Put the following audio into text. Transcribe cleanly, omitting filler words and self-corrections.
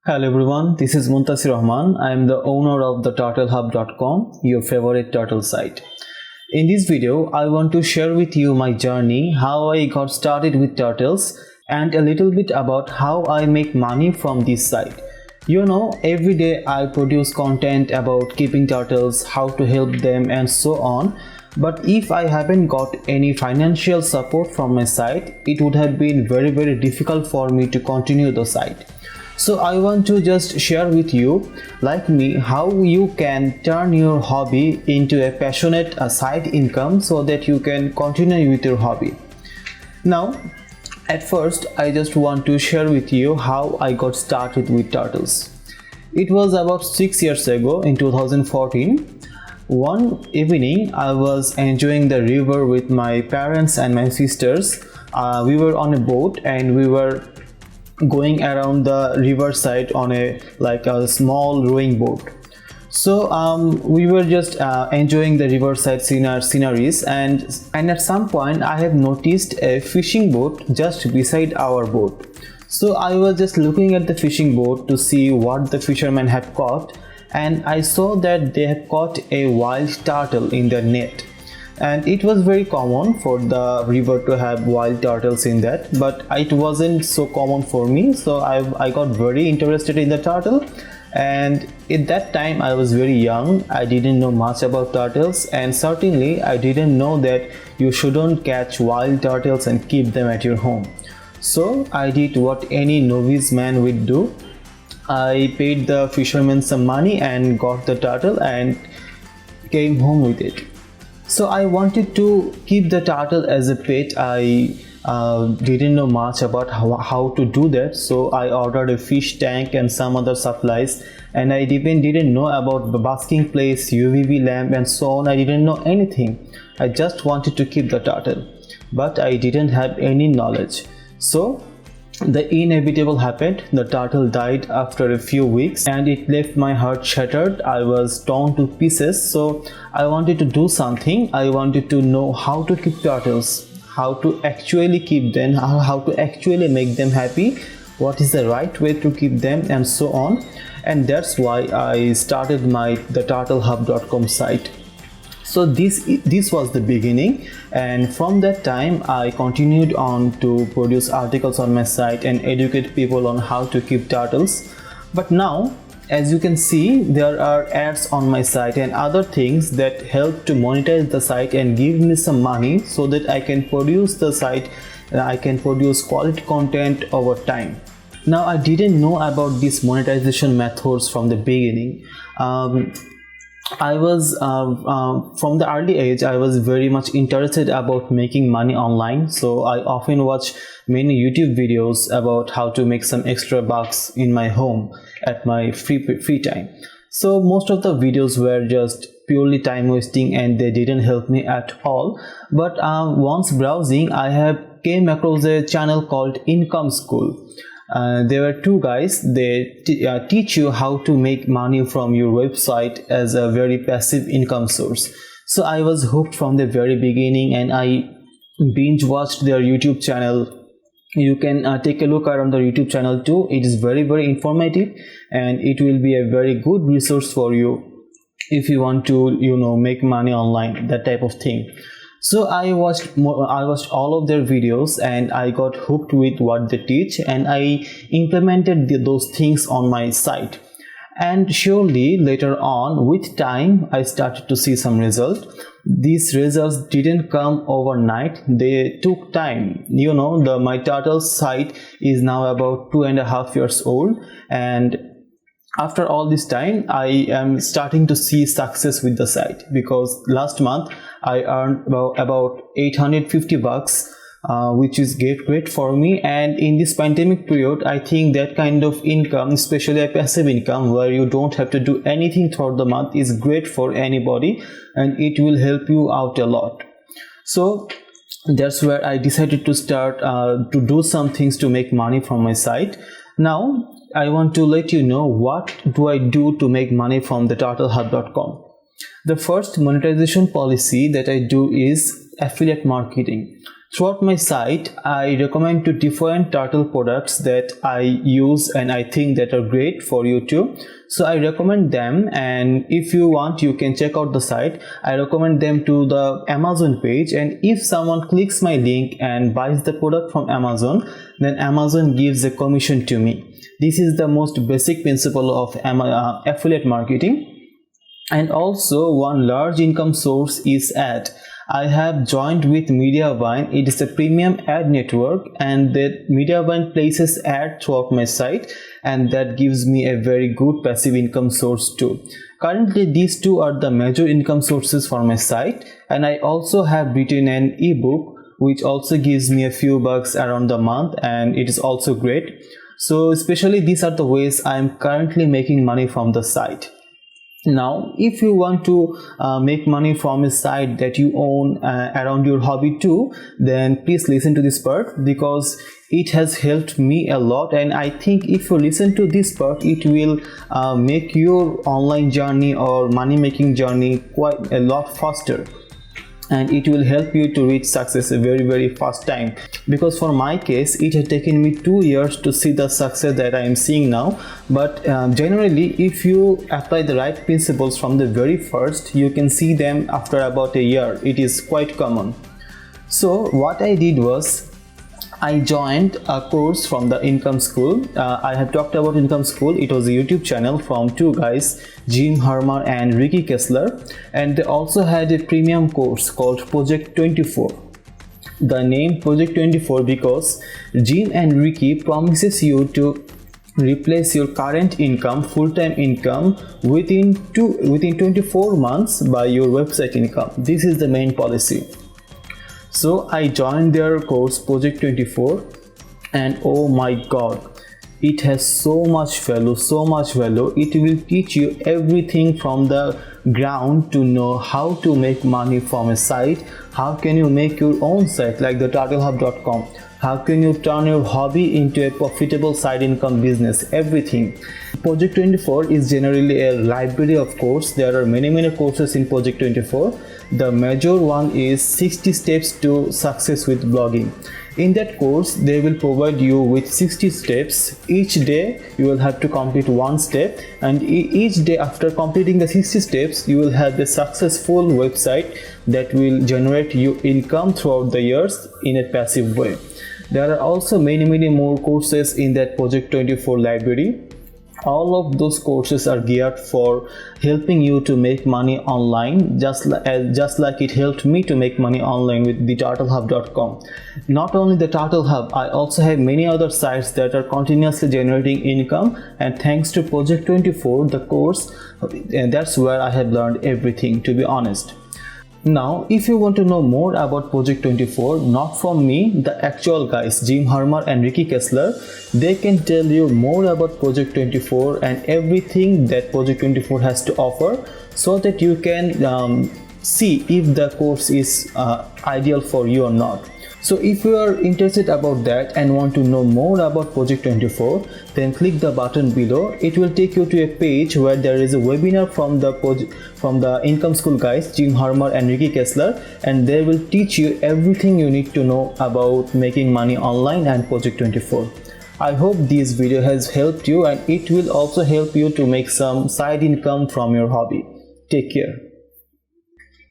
Hello everyone, this is Muntasir Rahman. I am the owner of the turtlehub.com, your favorite turtle site. In this video, I want to share with you my journey, how I got started with turtles, and a little bit about how I make money from this site. You know, every day I produce content about keeping turtles, how to help them, and so on. But if I haven't got any financial support from my site, it would have been very difficult for me to continue the site. So I want to just share with you, like me, how you can turn your hobby into a passionate side income so that you can continue with your hobby. Now, at first, I just want to share with you how I got started with turtles. It was about 6 years ago in 2014. One evening, I was enjoying the river with my parents and my sisters. We were on a boat and we were going around the riverside on a small rowing boat. So we were just enjoying the riverside sceneries, and at some point I have noticed a fishing boat just beside our boat. So I was just looking at the fishing boat to see what the fishermen have caught, and I saw that they have caught a wild turtle in their net. And it was very common for the river to have wild turtles in that, but it wasn't so common for me. So I got very interested in the turtle, and at that time I was very young. I didn't know much about turtles, and certainly I didn't know that you shouldn't catch wild turtles and keep them at your home. So I did what any novice man would do. I paid the fishermen some money and got the turtle and came home with it. So I wanted to keep the turtle as a pet. I didn't know much about how to do that, so I ordered a fish tank and some other supplies, and I even didn't know about the basking place, UVB lamp and so on. I didn't know anything. I just wanted to keep the turtle, but I didn't have any knowledge. So the inevitable happened. The turtle died after a few weeks, and it left my heart shattered. I was torn to pieces. So I wanted to do something. I wanted to know how to keep turtles, how to actually keep them, how to actually make them happy, what is the right way to keep them, and so on. And that's why I started the turtlehub.com site. So this was the beginning, and from that time I continued on to produce articles on my site and educate people on how to keep turtles. But now, as you can see, there are ads on my site and other things that help to monetize the site and give me some money so that I can produce the site and I can produce quality content over time. Now, I didn't know about these monetization methods from the beginning. I was from the early age, I was very much interested about making money online. So I often watch many YouTube videos about how to make some extra bucks in my home at my free time. So most of the videos were just purely time wasting and they didn't help me at all. But once browsing, I have came across a channel called Income School. There were two guys. They teach you how to make money from your website as a very passive income source. So I was hooked from the very beginning, and I binge watched their YouTube channel. You can take a look around the YouTube channel too. It is very informative, and it will be a very good resource for you if you want to make money online, that type of thing. So I watched all of their videos and I got hooked with what they teach, and I implemented those things on my site. And surely later on, with time, I started to see some results. These results didn't come overnight. They took time. My turtle site is now about 2.5 years old, and after all this time, I am starting to see success with the site, because last month I earned about 850 bucks, which is great for me. And in this pandemic period, I think that kind of income, especially a passive income where you don't have to do anything throughout the month, is great for anybody, and it will help you out a lot. So that's where I decided to start to do some things to make money from my site. Now I want to let you know what do I do to make money from the turtlehub.com. The first monetization policy that I do is affiliate marketing. Throughout my site, I recommend 2 different turtle products that I use and I think that are great for you too. So I recommend them, and if you want, you can check out the site. I recommend them to the Amazon page, and if someone clicks my link and buys the product from Amazon, then Amazon gives a commission to me. This is the most basic principle of affiliate marketing. And also, one large income source is ad. I have joined with Mediavine. It is a premium ad network, and that Mediavine places ad throughout my site, and that gives me a very good passive income source too. Currently, these two are the major income sources for my site, and I also have written an ebook which also gives me a few bucks around the month, and it is also great. So especially these are the ways I am currently making money from the site. Now, if you want to make money from a site that you own around your hobby too, then please listen to this part, because it has helped me a lot, and I think if you listen to this part, it will make your online journey or money making journey quite a lot faster, and it will help you to reach success a very fast time. Because for my case, it had taken me 2 years to see the success that I am seeing now, but generally if you apply the right principles from the very first, you can see them after about a year. It is quite common. So what I did was, I joined a course from the Income School. I have talked about Income School. It was a YouTube channel from 2 guys, Jim Harmer and Ricky Kessler, and they also had a premium course called Project 24. The name Project 24 because Jim and Ricky promises you to replace your current income, full-time income, within 24 months by your website income. This is the main policy. So I joined their course Project 24, and oh my god, it has so much value. It will teach you everything from the ground to know how to make money from a site. How can you make your own site like the turtlehub.com? How can you turn your hobby into a profitable side income business? Everything. Project 24 is generally a library of courses. There are many courses in Project 24. The major one is 60 steps to success with blogging. In that course, they will provide you with 60 steps. Each day you will have to complete one step, and each day after completing the 60 steps, you will have a successful website that will generate you income throughout the years in a passive way. There are also many more courses in that Project 24 library. All of those courses are geared for helping you to make money online, just like it helped me to make money online with the turtlehub.com. Not only the Turtle Hub, I also have many other sites that are continuously generating income, and thanks to Project 24, the course, and that's where I have learned everything, to be honest. Now, if you want to know more about Project 24, not from me, the actual guys, Jim Harmer and Ricky Kessler, they can tell you more about Project 24 and everything that Project 24 has to offer, so that you can see if the course is ideal for you or not. So if you are interested about that and want to know more about Project 24, then click the button below. It will take you to a page where there is a webinar from the Income School guys, Jim Harmer and Ricky Kessler, and they will teach you everything you need to know about making money online and Project 24. I hope this video has helped you, and it will also help you to make some side income from your hobby. Take care.